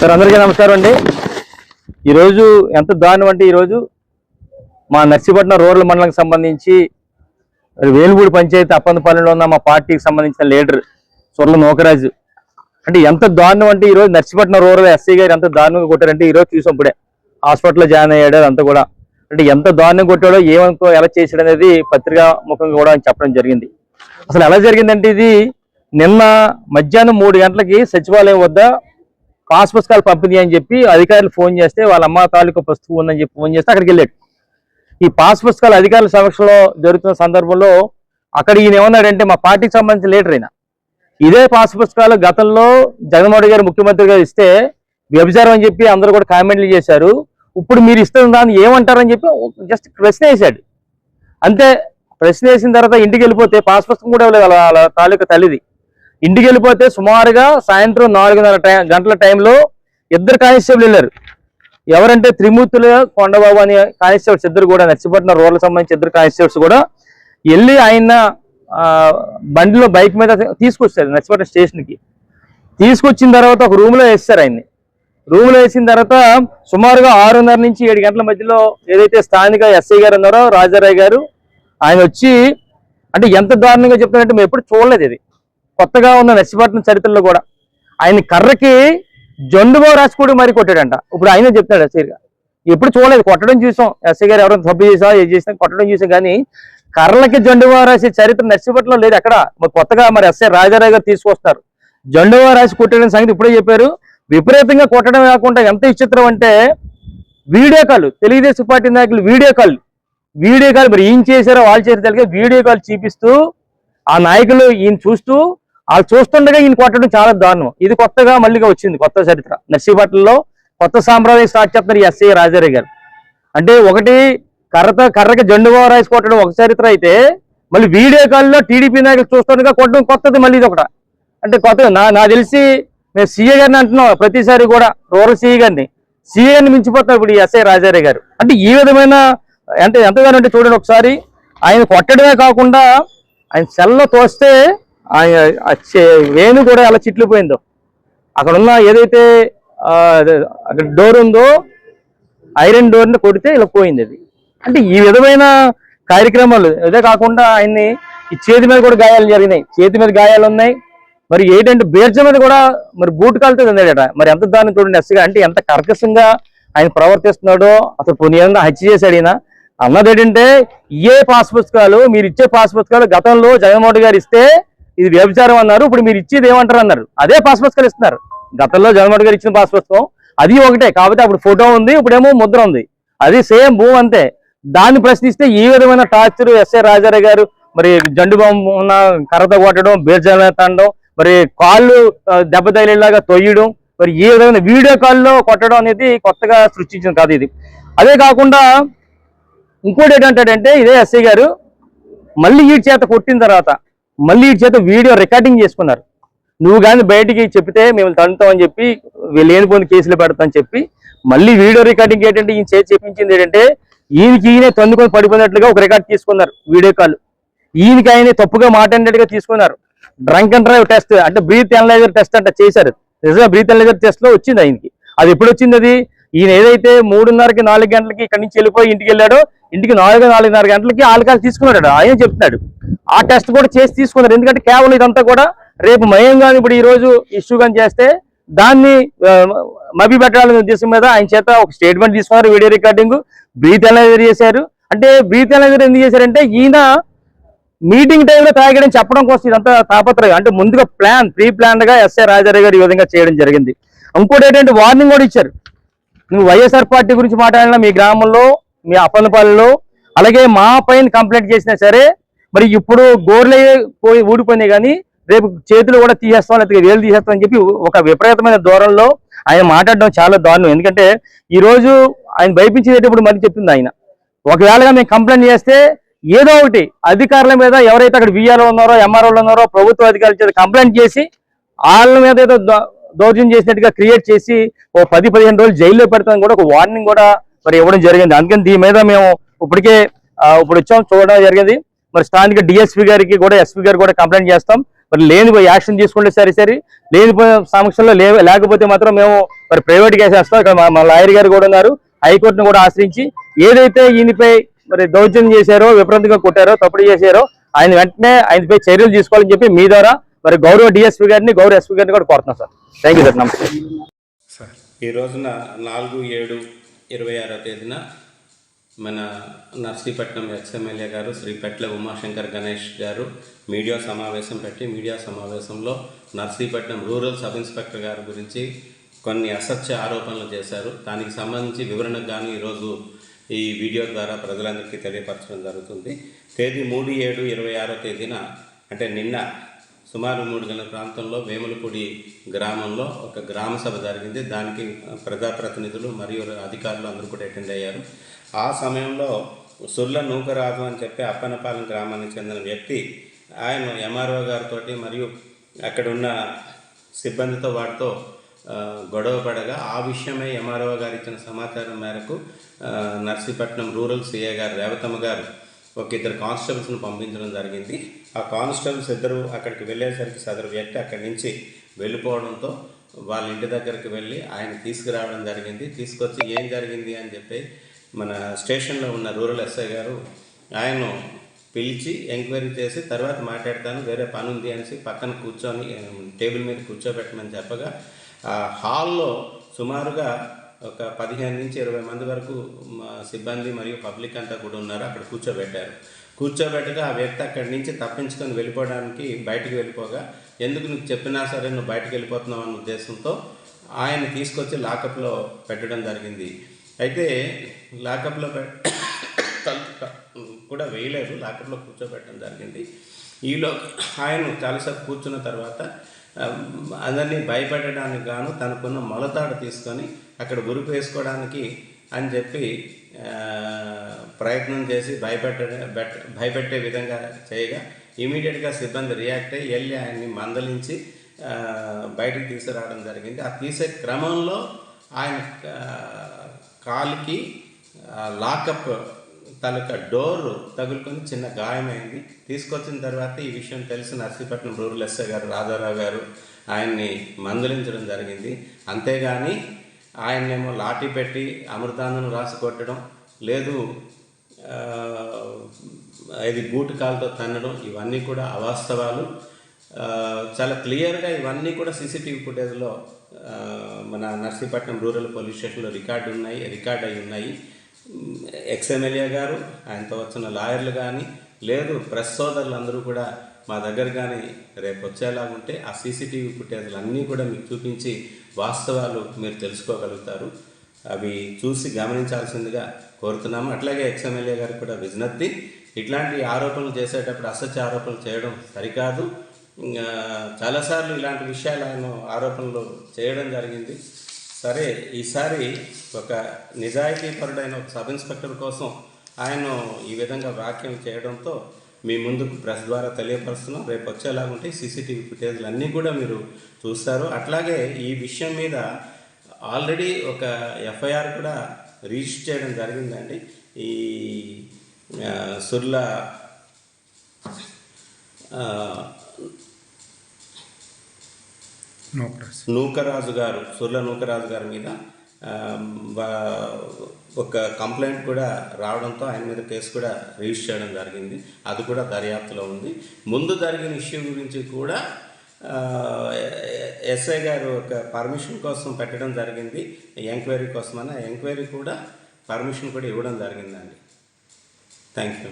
Sir అందరికీ నమస్కారం అండి. ఈరోజు ఎంత దారుణం అంటే ఈరోజు మా నర్సీపట్నం రూరల్ మండలానికి సంబంధించి వేలుపూడి పంచాయతీ అప్పందపాలెంలో ఉన్న మా పార్టీకి సంబంధించిన లీడర్ సొర్ల నోకరాజు అంటే ఎంత దారుణం అంటే ఈరోజు నర్సీపట్నం రూరల్ ఎస్ఐ గారు ఎంత దారుణంగా కొట్టారంటే ఈరోజు చూసాం ఇప్పుడే హాస్పిటల్లో జాయిన్ అయ్యాడు. అంతా కూడా అంటే ఎంత దారుణంగా కొట్టాడో ఏమనుకో ఎలా చేసాడు అనేది పత్రికా ముఖంగా కూడా చెప్పడం జరిగింది. అసలు ఎలా జరిగిందంటే ఇది నిన్న మధ్యాహ్నం 3 గంటలకి సచివాలయం వద్ద పాస్ పుస్తకాలు పంపిణీ అని చెప్పి అధికారులు ఫోన్ చేస్తే వాళ్ళ అమ్మ తాలూకా పుస్తకం ఉందని చెప్పి ఫోన్ చేస్తే అక్కడికి వెళ్ళాడు. ఈ పాస్ పుస్తకాలు అధికారుల సమక్షంలో జరుగుతున్న సందర్భంలో అక్కడ ఈయన ఏమన్నాడంటే మా పార్టీకి సంబంధించిన లీడర్ అయినా ఇదే పాస్ పుస్తకాలు గతంలో జగన్మోహన్ గారు ముఖ్యమంత్రి గారు ఇస్తే వ్యభిచారం అని చెప్పి అందరూ కూడా కామెంట్లు చేశారు. ఇప్పుడు మీరు ఇస్తున్న దాన్ని ఏమంటారని చెప్పి జస్ట్ ప్రశ్న వేశాడు అంతే. ప్రశ్న వేసిన తర్వాత ఇంటికి వెళ్ళిపోతే పాస్ పుస్తకం కూడా ఇవ్వలేదు వాళ్ళ తాలూకా తల్లిది. ఇంటికి వెళ్ళిపోతే సుమారుగా సాయంత్రం 4:30 గంటల టైంలో 2 కానిస్టేబుల్ వెళ్ళారు. ఎవరంటే త్రిమూర్తుల కొండబాబు అనే కానిస్టేబుల్స్ 2 కూడా నర్సీపట్నం రూరల్ సంబంధించి 2 కానిస్టేబుల్స్ కూడా వెళ్ళి ఆయన బండిలో బైక్ మీద తీసుకొచ్చారు నర్సీపట్నం స్టేషన్కి. తీసుకొచ్చిన తర్వాత ఒక రూమ్లో వేస్తారు ఆయన్ని. రూమ్లో వేసిన తర్వాత సుమారుగా 6:30 నుంచి 7 గంటల మధ్యలో ఏదైతే స్థానిక ఎస్ఐ గారు ఉన్నారో రాజారాయ్ గారు ఆయన వచ్చి అంటే ఎంత దారుణంగా చెప్తారంటే మేము ఎప్పుడు చూడలేదు. ఇది కొత్తగా ఉన్న నర్సీపట్నం చరిత్రలో కూడా ఆయన కర్రకి జొండుగో రాసుకుడు మరి కొట్టాడంట. ఇప్పుడు ఆయన చెప్తాడు ఎస్ఐగా ఎప్పుడు చూడలేదు. కొట్టడం చూసాం, ఎస్ఐ గారు ఎవరైనా తప్పు చేసా ఏం చేసినా కొట్టడం చూసాం, కానీ కర్రలకి జొండుగో రాసే చరిత్ర నర్సీపట్నంలో లేదు ఎక్కడ. కొత్తగా మరి ఎస్ఐ రాజారాయ్ గారు తీసుకొస్తారు. జొండుగో రాసి కొట్టడం సంగతి ఇప్పుడే చెప్పారు. విపరీతంగా కొట్టడం కాకుండా ఎంత విచిత్రం అంటే వీడియో కాల్, తెలుగుదేశం పార్టీ నాయకులు వీడియో కాల్ మరి ఏం చేశారో వాళ్ళు చేసే తెలియక వీడియో కాల్ చూపిస్తూ ఆ నాయకులు ఈయన చూస్తూ వాళ్ళు చూస్తుండగా ఈయన కొట్టడం చాలా దారుణం. ఇది కొత్తగా మళ్ళీగా వచ్చింది కొత్త చరిత్ర. నర్సీపట్నంలో కొత్త సాంప్రదాయం స్టార్ట్ చేస్తున్నారు ఈ ఎస్ఐ రాజారాయ్ గారు. అంటే ఒకటి కర్రకి జెండుగో రాసి కొట్టడం ఒక చరిత్ర అయితే మళ్ళీ వీడియో కాల్లో టీడీపీ నాయకులు చూస్తుండగా కొట్టడం కొత్తది మళ్ళీ ఇది ఒకట. అంటే కొత్తగా నా తెలిసి మేము సీఏ గారిని అంటున్నాం ప్రతిసారి కూడా రూరల్ సీఏ గారిని మించిపోతున్నారు ఇప్పుడు ఈ ఎస్ఐ రాజారాయ్ గారు. అంటే ఈ విధమైన అంటే ఎంతగానో అంటే చూడండి ఒకసారి ఆయన కొట్టడమే కాకుండా ఆయన సెల్లో తోస్తే ఆయన వేణు కూడా ఎలా చిట్లిపోయిందో. అక్కడ ఉన్న ఏదైతే అక్కడ డోర్ ఉందో ఐరన్ డోర్ని కొడితే ఇలా పోయింది అది. అంటే ఈ విధమైన కార్యక్రమాలు ఇదే కాకుండా ఆయన్ని ఈ చేతి మీద కూడా గాయాలు జరిగినాయి, చేతి మీద గాయాలు ఉన్నాయి. మరి ఏంటంటే బీర్జ మీద కూడా మరి బూట్ కాలుతో ఉందట. మరి ఎంత దాన్ని చూడండి ఎస్గా అంటే ఎంత కర్కశంగా ఆయన ప్రవర్తిస్తున్నాడో. అసలు పునీయంగా హత్య చేశాడు ఈయన. అన్నది ఏంటంటే ఏ పాస్ పుస్తకాలు మీరు ఇచ్చే పాస్ పుస్తకాలు గతంలో జగన్మోహన్ గారు ఇస్తే ఇది వ్యభిచారం అన్నారు, ఇప్పుడు మీరు ఇచ్చేది ఏమంటారు అన్నారు. అదే పాస్ పుస్తకాలు ఇస్తున్నారు. గతంలో జగన్మోహన్ గారు ఇచ్చిన పాస్ పుస్తకం అది ఒకటే, కాకపోతే అప్పుడు ఫోటో ఉంది, ఇప్పుడేమో ముద్ర ఉంది. అది సేమ్ భూమి అంతే. దాన్ని ప్రశ్నిస్తే ఈ విధమైన టార్చర్ ఎస్ఐ రాజారాయ్ గారు మరి జండు బాంబు ఉన్న కర్రతో కొట్టడం, బీర్జాలు తండడం, మరి కాళ్ళు దెబ్బ తగిలేలాగా తొయ్యడం, మరి ఈ విధమైన వీడియో కాల్లో కొట్టడం అనేది కొత్తగా సృష్టించింది కాదు ఇది. అదే కాకుండా ఇంకోటి ఏంటంటాడంటే ఇదే ఎస్ఐ గారు మళ్ళీ ఈ చేత కొట్టిన తర్వాత మళ్ళీ ఈ చేత వీడియో రికార్డింగ్ చేసుకున్నారు. నువ్వు కానీ బయటికి చెప్తే మేము తంటామని చెప్పి లేనిపోయిన కేసులు పెడతామని చెప్పి మళ్ళీ వీడియో రికార్డింగ్ ఏంటంటే ఈయన చేతి చెప్పించింది ఏంటంటే ఈయనే తన్నుకొని పడిపోయినట్లుగా ఒక రికార్డ్ తీసుకున్నారు వీడియో కాల్. ఈయనకి ఆయనే తప్పుగా మాట్లాడినట్టుగా తీసుకున్నారు. డ్రంక్ అండ్ డ్రైవ్ టెస్ట్ అంటే బ్రీత్ అనలైజర్ టెస్ట్ అంటే చేశారు. నిజంగా బ్రీత్ అనలైజర్ టెస్ట్ లో వచ్చింది ఆయనకి. అది ఎప్పుడు వచ్చింది? అది ఈయన ఏదైతే 3:30కి 4 గంటలకి ఇక్కడి నుంచి వెళ్ళిపోయి ఇంటికి వెళ్ళాడో ఇంటికి 4:30 గంటలకి ఆల్కహాల్ తీసుకున్నాడు. ఆయన చెప్తున్నాడు ఆ టెస్ట్ కూడా చేసి తీసుకున్నారు. ఎందుకంటే కేవలం ఇదంతా కూడా రేపు మయం కానీ ఇప్పుడు ఈ రోజు ఇష్యూ కానీ చేస్తే దాన్ని మభ్య పెట్టాలనే ఉద్దేశం మీద ఆయన చేత ఒక స్టేట్మెంట్ తీసుకున్నారు, వీడియో రికార్డింగ్, బ్రీత్ అనలైజర్ చేశారు. అంటే బ్రీత్ అనలైజర్ ఎందుకు చేశారంటే ఈయన మీటింగ్ టైంలో తాగడని చెప్పడం కోసం ఇదంతా తాపత్రయం. అంటే ముందుగా ప్రీ ప్లాన్డ్ గా ఎస్ఐ రాజారాయ్ గారు ఈ విధంగా చేయడం జరిగింది. ఇంకోటి ఏంటంటే వార్నింగ్ కూడా ఇచ్చారు. నువ్వు వైఎస్ఆర్ పార్టీ గురించి మాట్లాడినా మీ గ్రామంలో మీ అప్పన్నపల్లిలో అలాగే మా పైన కంప్లైంట్ చేసినా సరే మరి ఇప్పుడు గోర్లే పోయి ఊడిపోయినాయి కానీ రేపు చేతులు కూడా తీసేస్తాం లేకపోతే వేలు తీసేస్తాం అని చెప్పి ఒక విపరీతమైన ధోరణిలో ఆయన మాట్లాడడం చాలా దారుణం. ఎందుకంటే ఈ రోజు ఆయన భయపించేటప్పుడు మరి చెప్తుంది ఆయన ఒకవేళగా మేము కంప్లైంట్ చేస్తే ఏదో ఒకటి అధికారుల మీద ఎవరైతే అక్కడ విఆర్ఓ ఉన్నారో ఎంఆర్ఓలు ఉన్నారో ప్రభుత్వ అధికారుల చేత కంప్లైంట్ చేసి వాళ్ళ మీద ఏదో దౌర్జన్యం చేసినట్టుగా క్రియేట్ చేసి ఓ 10-15 రోజులు జైల్లో పెడతాం కూడా ఒక వార్నింగ్ కూడా మరి ఇవ్వడం జరిగింది. అందుకని దీని మీద మేము ఇప్పటికే ఇప్పుడు వచ్చాం చూడడం జరిగింది. మరి స్థానిక డిఎస్పీ గారికి కూడా ఎస్పీ గారికి కూడా కంప్లైంట్ చేస్తాం. మరి లేని యాక్షన్ తీసుకుంటే సరే లేని సమక్షంలో లేకపోతే మాత్రం మేము మరి ప్రైవేట్ కేసు వేస్తాం. ఇక్కడ మా లాయర్ గారు కూడా ఉన్నారు, హైకోర్టును కూడా ఆశ్రయించి ఏదైతే ఈయనపై మరి దౌర్జన్యం చేశారో, విపరీతంగా కొట్టారో, తప్పుడు చేశారో ఆయన వెంటనే ఆయనపై చర్యలు తీసుకోవాలని చెప్పి మీ ద్వారా మరి గౌరవ డిఎస్పీ గారిని, గౌరవ ఎస్పీ గారిని కూడా కోరుతున్నాం సార్. Thank you sir. నమస్తే సార్. ఈ రోజున 4/7/26 మన నర్సీపట్నం ఎక్స్ఎమ్మెల్యే గారు శ్రీ పెట్ల ఉమాశంకర్ గణేష్ గారు మీడియా సమావేశం పెట్టి, మీడియా సమావేశంలో నర్సీపట్నం రూరల్ సబ్ ఇన్స్పెక్టర్ గారి గురించి కొన్ని అసత్య ఆరోపణలు చేశారు. దానికి సంబంధించి వివరణకు గాను ఈరోజు ఈ వీడియో ద్వారా ప్రజలందరికీ తెలియపరచడం జరుగుతుంది. తేదీ 3/7/26 అంటే నిన్న సుమారు 3 గంటల ప్రాంతంలో వేములపూడి గ్రామంలో ఒక గ్రామ సభ జరిగింది. దానికి ప్రజాప్రతినిధులు మరియు అధికారులు అందరూ కూడా అటెండ్ అయ్యారు. ఆ సమయంలో సుర్ల నూకరాజు అని చెప్పి అప్పనపాలెం గ్రామానికి చెందిన వ్యక్తి ఆయన ఎంఆర్ఓ గారితో మరియు అక్కడ ఉన్న సిబ్బందితో వాటితో గొడవ పడగా ఆ విషయమై ఎంఆర్ఓ గారు ఇచ్చిన సమాచారం మేరకు నర్సీపట్నం రూరల్ సిఐ గారు రేవతమ్మ గారు ఒక 2 కానిస్టేబుల్స్ను పంపించడం జరిగింది. ఆ కానిస్టేబుల్స్ ఇద్దరు అక్కడికి వెళ్ళేసరికి సదరు వ్యక్తి అక్కడి నుంచి వెళ్ళిపోవడంతో వాళ్ళ ఇంటి దగ్గరికి వెళ్ళి ఆయన తీసుకురావడం జరిగింది. తీసుకొచ్చి ఏం జరిగింది అని చెప్పి మన స్టేషన్లో ఉన్న రూరల్ ఎస్ఐ గారు ఆయన్ను పిలిచి ఎంక్వైరీ చేసి తర్వాత మాట్లాడతాను, వేరే పని ఉంది అనేసి పక్కన కూర్చొని టేబుల్ మీద కూర్చోబెట్టమని చెప్పగా హాల్లో సుమారుగా ఒక 15 నుంచి 20 మంది వరకు సిబ్బంది మరియు పబ్లిక్ అంతా కూడా ఉన్నారు. అక్కడ కూర్చోబెట్టారు. కూర్చోబెట్టగా ఆ వ్యక్తి అక్కడి నుంచి తప్పించుకొని వెళ్ళిపోవడానికి బయటికి వెళ్ళిపోగా, ఎందుకు నీకు చెప్పినా సరే నువ్వు బయటకు వెళ్ళిపోతున్నావు అన్న ఉద్దేశంతో ఆయన తీసుకొచ్చి లాకప్లో పెట్టడం జరిగింది. అయితే లాకప్లో కూడా వేయలేదు, లాకప్లో కూర్చోబెట్టడం జరిగింది. ఈలో ఆయన చాలాసేపు కూర్చున్న తర్వాత అందరినీ భయపెట్టడానికి గాను తనకున్న మొలతాడు తీసుకొని అక్కడ గురుపు వేసుకోవడానికి అని చెప్పి ప్రయత్నం చేసి భయపెట్టే విధంగా చేయగా ఇమీడియట్గా సిబ్బంది రియాక్ట్ అయ్యి వెళ్ళి ఆయన్ని మందలించి బయటకు తీసుకురావడం జరిగింది. ఆ తీసే క్రమంలో ఆయన కాలుకి లాకప్ తాలూకా డోర్ తగులుకొని చిన్న గాయమైంది. తీసుకొచ్చిన తర్వాత ఈ విషయం తెలిసి నర్సీపట్నం రూరల్ ఎస్ఐ గారు రాధారావు గారు ఆయన్ని మందలించడం జరిగింది. అంతేగాని ఆయన్నేమో లాఠీ పెట్టి అమృతాంజనం రాసి కొట్టడం లేదు, ఇది బూటు కాలుతో తన్నడం ఇవన్నీ కూడా అవాస్తవాలు. చాలా క్లియర్గా ఇవన్నీ కూడా సీసీటీవీ ఫుటేజ్లో మన నర్సీపట్నం రూరల్ పోలీస్ స్టేషన్లో రికార్డ్ అయి ఉన్నాయి. ఎక్స్ఎమ్మెల్యే గారు, ఆయనతో వచ్చిన లాయర్లు కానీ లేదు ప్రెస్ సోదరులు అందరూ కూడా మా దగ్గర కానీ రేపు వచ్చేలాగుంటే ఆ సీసీటీవీ ఫుటేజ్లు అన్నీ కూడా మీకు చూపించి వాస్తవాలు మీరు తెలుసుకోగలుగుతారు. అవి చూసి గమనించాల్సిందిగా కోరుతున్నాము. అట్లాగే ఎక్స్ఎమ్మెల్యే గారికి కూడా విజ్ఞప్తి, ఇట్లాంటి ఆరోపణలు చేసేటప్పుడు అసత్య ఆరోపణలు చేయడం సరికాదు. చాలాసార్లు ఇలాంటి విషయాలు ఆయన ఆరోపణలు చేయడం జరిగింది. సరే, ఈసారి ఒక నిజాయితీపరుడైన ఒక సబ్ ఇన్స్పెక్టర్ కోసం ఆయన ఈ విధంగా వ్యాఖ్యలు చేయడంతో మీ ముందుకు ప్రెస్ ద్వారా తెలియపరుస్తున్నాం. రేపు వచ్చేలాగుంటే సీసీటీవీ ఫుటేజ్లు అన్నీ కూడా మీరు చూస్తారు. అట్లాగే ఈ విషయం మీద ఆల్రెడీ ఒక ఎఫ్ఐఆర్ కూడా రిజిస్టర్ చేయడం జరిగిందండి. ఈ సుర్ల నూకరాజు గారు మీద ఒక కంప్లైంట్ కూడా రావడంతో ఆయన మీద కేసు కూడా రిజిస్టర్ చేయడం జరిగింది. అది కూడా దర్యాప్తులో ఉంది. ముందు జరిగిన ఇష్యూ గురించి కూడా ఎస్ఐ గారు ఒక పర్మిషన్ కోసం పెట్టడం జరిగింది, ఎంక్వైరీ కోసం. ఎంక్వైరీ కూడా పర్మిషన్ కూడా ఇవ్వడం జరిగిందండి. Thank you.